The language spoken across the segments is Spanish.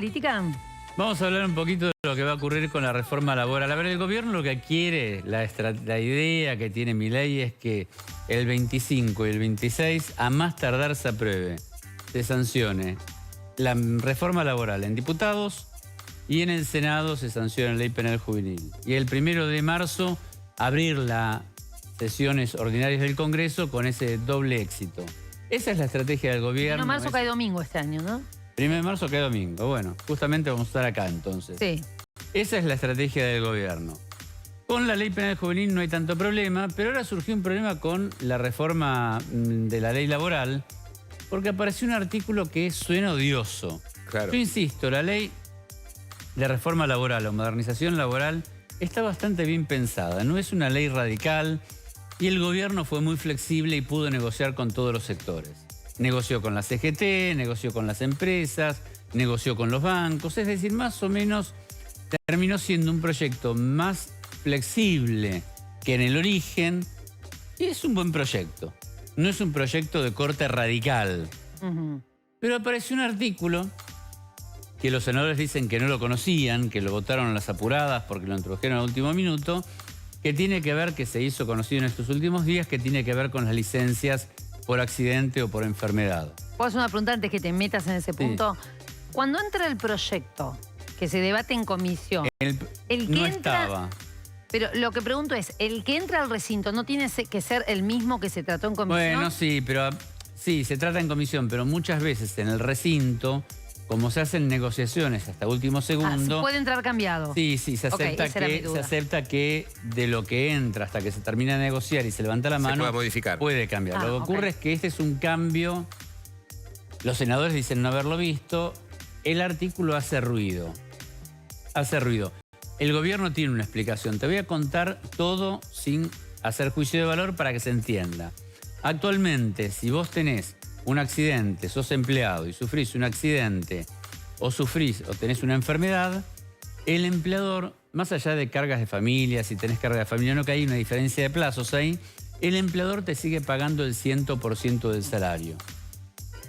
política? Vamos a hablar un poquito de lo que va a ocurrir con la reforma laboral. A ver, el gobierno lo que quiere, la idea que tiene Milei es que el 25 y el 26 a más tardar se apruebe, se sancione la reforma laboral en diputados y en el Senado se sanciona la ley penal juvenil. Y el 1 de marzo abrir las sesiones ordinarias del Congreso con ese doble éxito. Esa es la estrategia del gobierno. 1 de marzo cae domingo este año, ¿no? 1 de marzo cae domingo. Bueno, justamente vamos a estar acá entonces. Sí. Esa es la estrategia del gobierno. Con la ley penal juvenil no hay tanto problema, pero ahora surgió un problema con la reforma de la ley laboral, porque apareció un artículo que suena odioso. Claro. Yo insisto, la ley de reforma laboral o modernización laboral está bastante bien pensada. No es una ley radical y el gobierno fue muy flexible y pudo negociar con todos los sectores. Negoció con la CGT, negoció con las empresas, negoció con los bancos. Es decir, más o menos terminó siendo un proyecto más flexible que en el origen. Y es un buen proyecto. No es un proyecto de corte radical. Pero apareció un artículo que los senadores dicen que no lo conocían, que lo votaron a las apuradas porque lo introdujeron al último minuto, que tiene que ver, que se hizo conocido en estos últimos días, que tiene que ver con las licencias por accidente o por enfermedad. ¿Puedo hacer una pregunta antes que te metas en ese punto? Sí. Cuando entra el proyecto que se debate en comisión, el que no entra, estaba. Pero lo que pregunto es, ¿el que entra al recinto no tiene que ser el mismo que se trató en comisión? Bueno, sí, pero sí, se trata en comisión, pero muchas veces en el recinto, como se hacen negociaciones hasta último segundo... ¿se puede entrar cambiado? Sí, se acepta que de lo que entra hasta que se termina de negociar y se levanta la mano... Se puede modificar. Puede cambiar. Lo que ocurre es que este es un cambio... Los senadores dicen no haberlo visto. El artículo hace ruido. Hace ruido. El gobierno tiene una explicación. Te voy a contar todo sin hacer juicio de valor para que se entienda. Actualmente, si vos tenés un accidente, sos empleado y sufrís un accidente o tenés una enfermedad, el empleador, más allá de cargas de familia, si tenés carga de familia no, que hay una diferencia de plazos ahí, el empleador te sigue pagando el 100% del salario.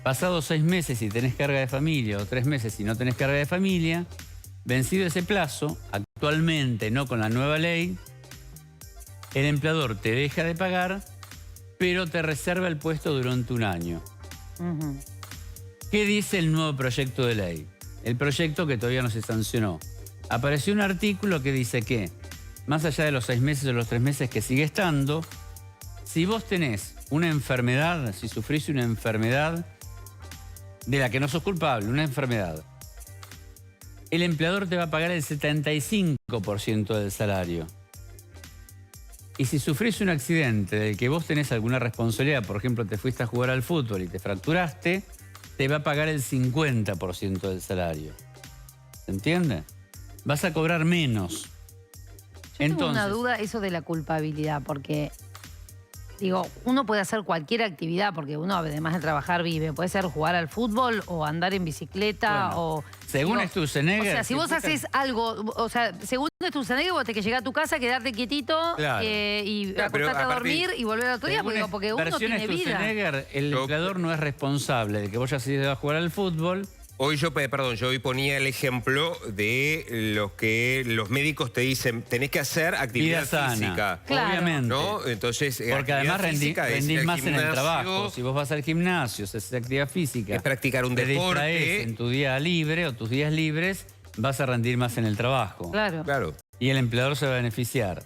Pasados 6 meses si tenés carga de familia o 3 meses si no tenés carga de familia, vencido ese plazo, actualmente no con la nueva ley, el empleador te deja de pagar, pero te reserva el puesto durante un año. ¿Qué dice el nuevo proyecto de ley? El proyecto que todavía no se sancionó. Apareció un artículo que dice que, más allá de los 6 meses o los 3 meses que sigue estando, si vos tenés una enfermedad, si sufrís una enfermedad de la que no sos culpable, una enfermedad, el empleador te va a pagar el 75% del salario. Y si sufrís un accidente del que vos tenés alguna responsabilidad, por ejemplo, te fuiste a jugar al fútbol y te fracturaste, te va a pagar el 50% del salario. ¿Se entiende? Vas a cobrar menos. Yo tengo una duda eso de la culpabilidad, porque... Digo, uno puede hacer cualquier actividad, porque uno además de trabajar vive. Puede ser jugar al fútbol o andar en bicicleta o... Según Sturzenegger... O sea, si vos haces algo... O sea, según Sturzenegger vos tenés que llegar a tu casa, quedarte quietito y acostarte a dormir y volver al otro día, porque uno tiene vida. Sturzenegger, el empleador no es responsable de que vos hayas ido a jugar al fútbol. Hoy yo ponía el ejemplo de lo que los médicos te dicen, tenés que hacer actividad física. Claro. Obviamente. ¿No? Entonces, porque además rendís más en el trabajo. Si vos vas al gimnasio, haces actividad física. Es practicar un deporte. En tu día libre o tus días libres, vas a rendir más en el trabajo. Claro. Y el empleador se va a beneficiar.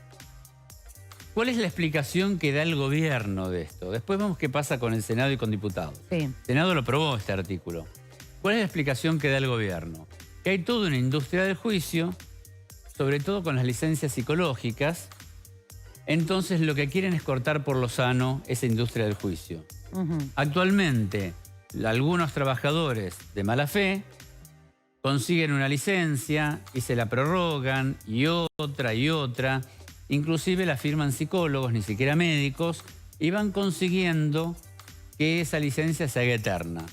¿Cuál es la explicación que da el gobierno de esto? Después vemos qué pasa con el Senado y con diputados. Sí. El Senado lo aprobó este artículo. ¿Cuál es la explicación que da el gobierno? Que hay toda una industria del juicio, sobre todo con las licencias psicológicas. Entonces lo que quieren es cortar por lo sano esa industria del juicio. Actualmente, algunos trabajadores de mala fe consiguen una licencia y se la prorrogan y otra. Inclusive la firman psicólogos, ni siquiera médicos, y van consiguiendo que esa licencia se haga eterna.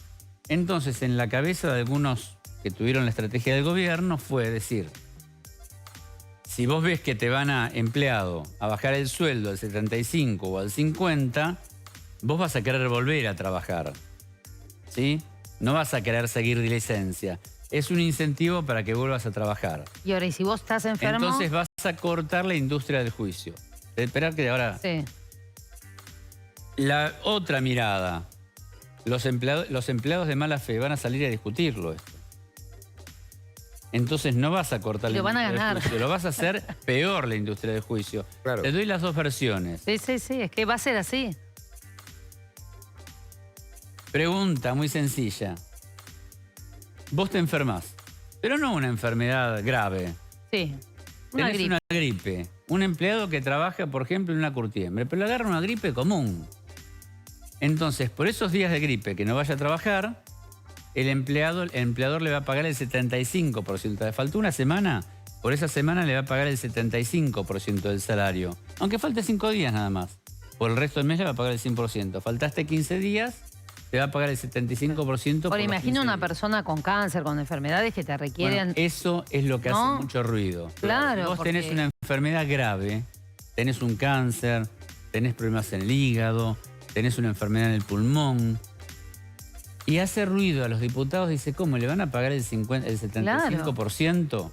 Entonces, en la cabeza de algunos que tuvieron la estrategia del gobierno fue decir, si vos ves que te van empleado a bajar el sueldo al 75 o al 50, vos vas a querer volver a trabajar, ¿sí? No vas a querer seguir de licencia. es un incentivo para que vuelvas a trabajar. Y ahora, ¿y si vos estás enfermo? Entonces vas a cortar la industria del juicio. Esperar que ahora... Sí. La otra mirada, los empleados de mala fe van a salir a discutirlo esto. Entonces no vas a cortar la Lo van a industria ganar. del juicio, lo vas a hacer peor la industria del juicio. Claro. Te doy las dos versiones. Sí, es que va a ser así. Pregunta muy sencilla. Vos te enfermás, pero no una enfermedad grave. Sí. Una Tenés gripe. una gripe. Un empleado que trabaja, por ejemplo, en una curtiembre, pero le agarra una gripe común. Entonces, por esos días de gripe que no vaya a trabajar, el empleador le va a pagar el 75%. Le faltó una semana, por esa semana le va a pagar el 75% del salario. Aunque falte 5 días nada más. Por el resto del mes le va a pagar el 100%. Faltaste 15 días, te va a pagar el 75%. Ahora, imagina una persona persona con cáncer, con enfermedades que te requieren... eso es lo que ¿No? hace mucho ruido. Claro, Vos porque- tenés una enfermedad grave, tenés un cáncer, tenés problemas en el hígado, tenés una enfermedad en el pulmón. Y hace ruido a los diputados, dice, ¿cómo? ¿Le van a pagar el 75%?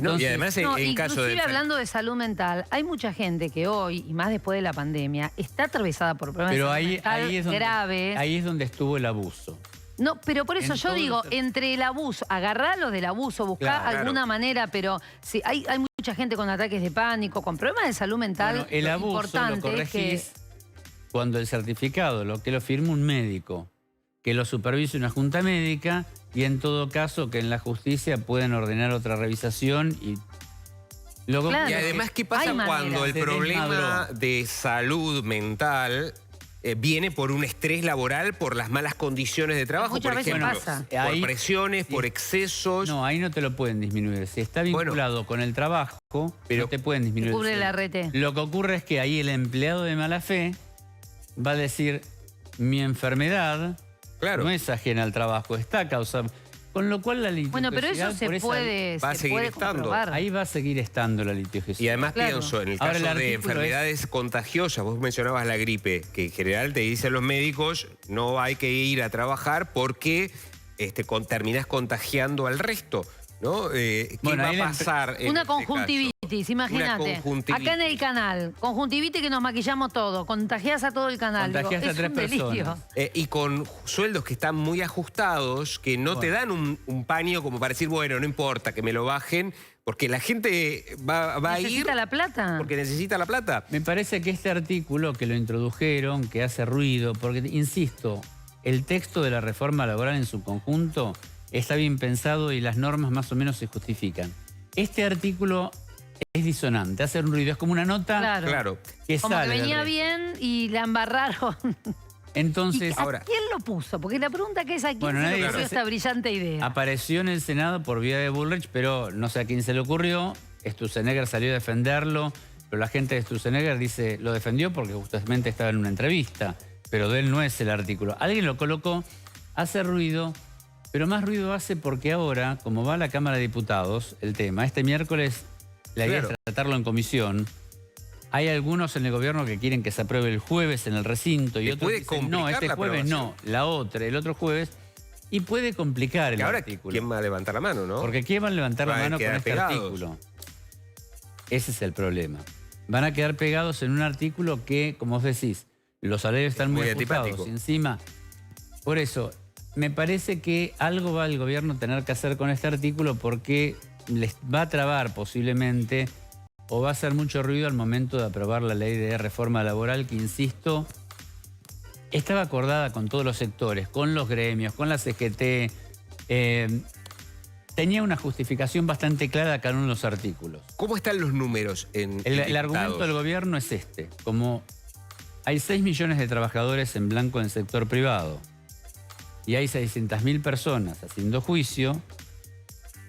No, y además No, en caso de... inclusive hablando de salud mental, hay mucha gente que hoy, y más después de la pandemia, está atravesada por problemas Pero de salud ahí, mental graves. ahí es donde estuvo el abuso. No, pero por eso En yo todos digo, los- entre el abuso, agarrarlos del abuso, buscar Claro. alguna manera, pero sí, hay mucha gente con ataques de pánico, con problemas de salud mental. Bueno, el lo abuso lo importante es que corregís cuando el certificado lo firma un médico, que lo supervise una junta médica y en todo caso que en la justicia puedan ordenar otra revisación y luego... Claro. Y además, ¿qué pasa Hay cuando maneras. el Se problema desmadró. de salud mental viene por un estrés laboral, por las malas condiciones de trabajo, Muchas por veces ejemplo? pasa. Por Ahí- presiones, por excesos. No, ahí no te lo pueden disminuir. Si está Bueno. vinculado con el trabajo, Pero- no te pueden disminuir. cubre el la sueldo. RT. Lo que ocurre es que ahí el empleado de mala fe va a decir, mi enfermedad Claro. no es ajena al trabajo, está causada... Con lo cual la litigiosidad... Bueno, pero eso por se esa- puede, va a se seguir puede estando. comprobar. Ahí va a seguir estando la litigiosidad. Y además Claro. pienso, en el Ahora, caso el de artículo enfermedades contagiosas, vos mencionabas la gripe, que en general te dicen los médicos, no hay que ir a trabajar porque terminás contagiando al resto, ¿no? ¿Qué Bueno, va ahí a la pasar en Una este conjuntivitis, imagínate. Una conjuntivitis. Acá en el canal, conjuntivitis que nos maquillamos todo, contagiás a todo el canal. Contagiás a es 3 un delirio. personas. Y con sueldos que están muy ajustados, que no te dan un paño como para decir, bueno, no importa que me lo bajen, porque la gente va a ir ¿Necesita la plata? porque necesita la plata. Me parece que este artículo que lo introdujeron, que hace ruido, porque, insisto, el texto de la reforma laboral en su conjunto está bien pensado y las normas más o menos se justifican. Este artículo es disonante, hace un ruido, es como una nota Claro. que Como que sale del venía resto. bien y la embarraron. Entonces, ¿A ahora- quién lo puso? Porque la pregunta que es a quién Bueno, se le nadie ocurrió sabe. esta brillante idea. apareció en el Senado por vía de Bullrich, pero no sé a quién se le ocurrió. Sturzenegger salió a defenderlo, pero la gente de Sturzenegger dice, lo defendió porque justamente estaba en una entrevista, pero de él no es el artículo. Alguien lo colocó, hace ruido, pero más ruido hace porque ahora, como va a la Cámara de Diputados el tema, este miércoles la idea Claro. es tratarlo en comisión. Hay algunos en el gobierno que quieren que se apruebe el jueves en el recinto y ¿Le otros puede dicen, no, complicar este la jueves no, aprobación? el otro jueves, y puede complicar el Y ahora, artículo. ¿quién va a levantar la mano, no? Porque ¿quién va a levantar Van la a mano con quedar este pegados. artículo? Ese es el problema. Van a quedar pegados en un artículo que, como vos decís, los salarios están muy muy ajustados. antipático. Y encima, por eso, me parece que algo va el gobierno tener que hacer con este artículo porque les va a trabar posiblemente o va a hacer mucho ruido al momento de aprobar la ley de reforma laboral que, insisto, estaba acordada con todos los sectores, con los gremios, con la CGT. Tenía una justificación bastante clara cada uno de los artículos. ¿Cómo están los números en El argumento diputados? del gobierno es este. Como hay 6 millones de trabajadores en blanco en el sector privado y hay 600.000 personas haciendo juicio,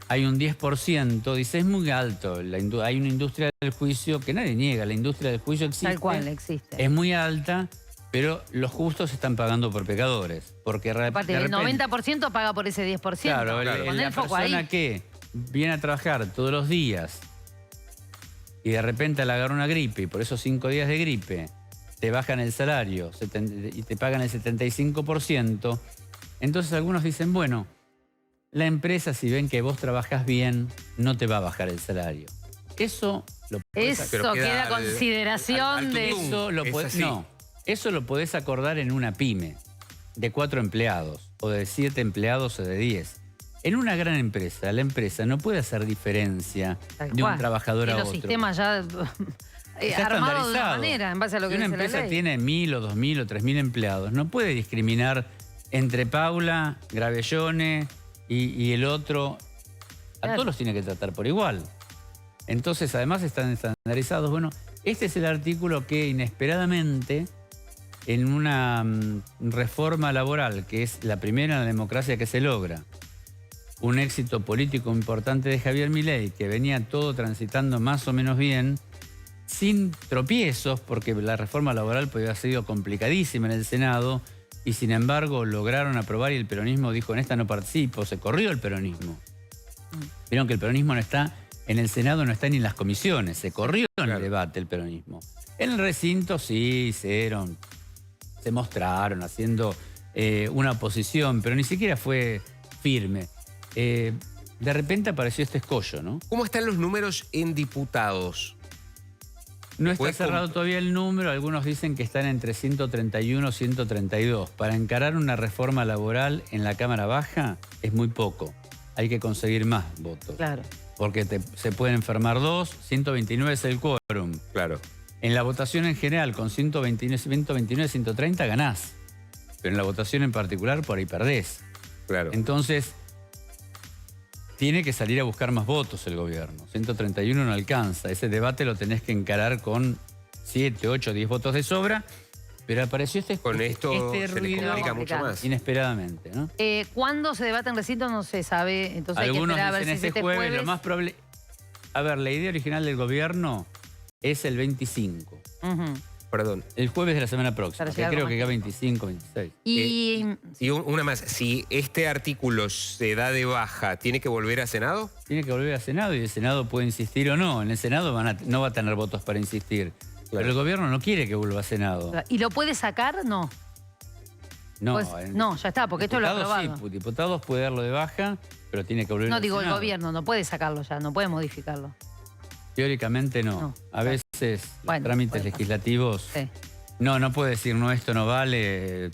hay un 10%, dice, es muy alto. Hay una industria del juicio que nadie niega, la industria del juicio existe. Tal cual, existe. Es muy alta, pero los justos están pagando por pecadores. Porque Aparte, de el repente- 90% paga por ese 10%. Claro, Pon la el foco persona ahí. que viene a trabajar todos los días y de repente le agarra una gripe y por esos 5 días de gripe te bajan el salario y te pagan el 75%, entonces algunos dicen, bueno, la empresa, si ven que vos trabajás bien, no te va a bajar el salario. Eso lo podés Eso queda consideración de... Eso lo podés, no, eso lo podés acordar en una pyme de 4 empleados, o de 7 empleados, o de 10. En una gran empresa, la empresa no puede hacer diferencia de un trabajador a otro. Los sistemas ya armados de una manera, en base a lo que dice la ley. Si una empresa tiene 1.000 o 2.000 o 3.000 empleados, no puede discriminar entre Paula, Gravellone y el otro. A todos los tiene que tratar por igual. Entonces, además están estandarizados. Bueno, este es el artículo que inesperadamente, en una reforma laboral, que es la primera en la democracia que se logra, un éxito político importante de Javier Milei, que venía todo transitando más o menos bien, sin tropiezos, porque la reforma laboral podía haber sido complicadísima en el Senado, y sin embargo lograron aprobar y el peronismo dijo, en esta no participo, se corrió el peronismo. Vieron que el peronismo no está en el Senado, no está ni en las comisiones, se corrió en el debate el peronismo. En el recinto sí hicieron, se mostraron haciendo una oposición, pero ni siquiera fue firme. De repente apareció este escollo, ¿no? ¿Cómo están los números en diputados? No está cerrado todavía el número, algunos dicen que están entre 131 y 132. Para encarar una reforma laboral en la Cámara Baja es muy poco. Hay que conseguir más votos. Claro. Porque se pueden enfermar 2, 129 es el quórum. Claro. En la votación en general, con 129, 130 ganás. Pero en la votación en particular, por ahí perdés. Claro. Entonces, tiene que salir a buscar más votos el gobierno. 131 no alcanza. Ese debate lo tenés que encarar con 7, 8, 10 votos de sobra. Pero apareció con esto se ruido le complica mucho más. Inesperadamente, ¿no? ¿Cuándo se debate en recinto? No se sabe. Entonces algunos hay que esperar a ver dicen si este jueves, lo más probable... A ver, la idea original del gobierno es el 25. Perdón. El jueves de la semana próxima, que creo que queda 25, 26. Y una más, si este artículo se da de baja, ¿tiene que volver a Senado? Tiene que volver a Senado y el Senado puede insistir o no. En el Senado no va a tener votos para insistir. Claro. Pero el gobierno no quiere que vuelva a Senado. ¿Y lo puede sacar? No. No, pues, no, ya está, porque esto lo ha aprobado. Sí, diputados puede darlo de baja, pero tiene que volver a Senado. No, digo, el gobierno no puede sacarlo ya, no puede modificarlo. Teóricamente no. A veces los trámites legislativos... No puede decir, no, esto no vale...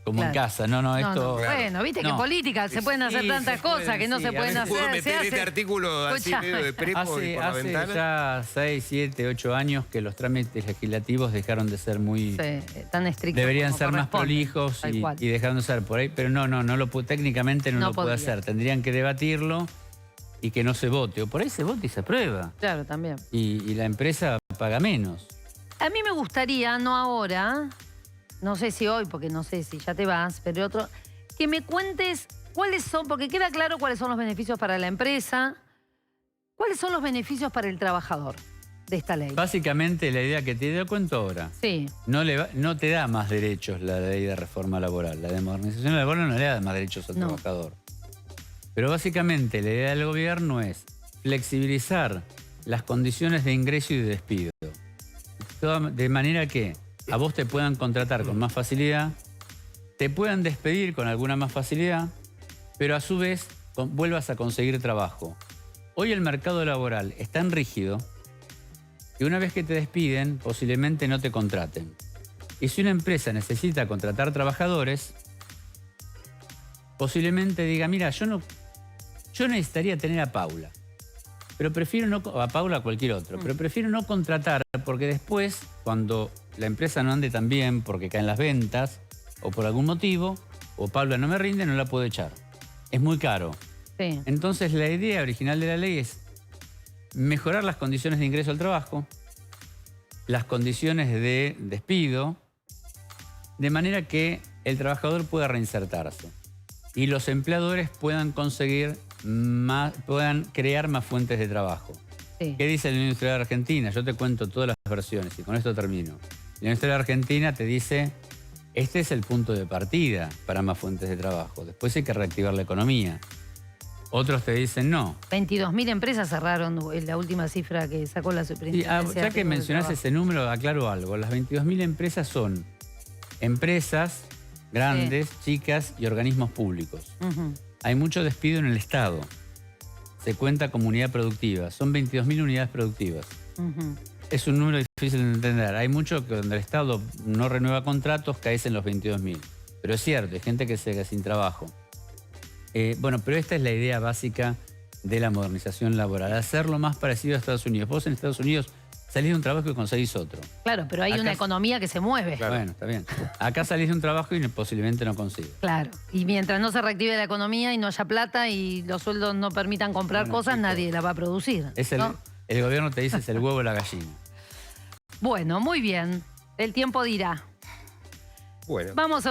Como en casa, esto... Bueno, viste que en política se pueden hacer tantas cosas que no se pueden hacer. ¿Puedo meter este artículo así medio de prepo por la ventana? Hace ya 6, 7, 8 años que los trámites legislativos dejaron de ser muy... tan estrictos. Deberían ser más prolijos y dejaron de ser por ahí. Pero técnicamente no lo puede hacer. Tendrían que debatirlo y que no se vote. O por ahí se vota y se aprueba. Claro, también. Y la empresa paga menos. A mí me gustaría, no ahora... No sé si hoy, porque no sé si ya te vas, pero que me cuentes cuáles son, porque queda claro cuáles son los beneficios para la empresa, cuáles son los beneficios para el trabajador de esta ley. Básicamente la idea que te cuento ahora, no te da más derechos la ley de reforma laboral, la de modernización laboral no le da más derechos al trabajador. Pero básicamente la idea del gobierno es flexibilizar las condiciones de ingreso y de despido, de manera que a vos te puedan contratar con más facilidad, te puedan despedir con alguna más facilidad, pero a su vez vuelvas a conseguir trabajo. Hoy el mercado laboral es tan rígido que una vez que te despiden, posiblemente no te contraten. Y si una empresa necesita contratar trabajadores, posiblemente diga, mira, yo necesitaría tener a Paula, pero prefiero no, a Paula a cualquier otro, pero prefiero no contratar porque después, cuando la empresa no ande tan bien porque caen las ventas o por algún motivo, o Paula no me rinde, no la puedo echar. Es muy caro. Entonces la idea original de la ley es mejorar las condiciones de ingreso al trabajo, las condiciones de despido, de manera que el trabajador pueda reinsertarse y los empleadores puedan puedan crear más fuentes de trabajo. ¿Qué dice la Unión Industrial Argentina? Yo te cuento todas las versiones y con esto termino. La Unión Industrial Argentina te dice, este es el punto de partida para más fuentes de trabajo. Después hay que reactivar la economía. Otros te dicen no. 22.000 empresas cerraron la última cifra que sacó la superintendencia. Ya que mencionás ese número, aclaro algo. Las 22.000 empresas son empresas grandes, chicas y organismos públicos. Hay mucho despido en el Estado. Se cuenta como unidad productiva. Son 22.000 unidades productivas. Es un número difícil de entender. Hay mucho que donde el Estado no renueva contratos, caes en los 22.000. Pero es cierto, hay gente que se queda sin trabajo. Bueno, pero esta es la idea básica de la modernización laboral. Hacerlo más parecido a Estados Unidos. Vos en Estados Unidos salís de un trabajo y conseguís otro. Claro, pero hay una economía que se mueve. Claro. Bueno, está bien. Acá salís de un trabajo y posiblemente no consigues. Claro. Y mientras no se reactive la economía y no haya plata y los sueldos no permitan comprar cosas, nadie la va a producir. ¿no? El gobierno te dice es el huevo o la gallina. Bueno, muy bien. El tiempo dirá. Bueno. Vamos a una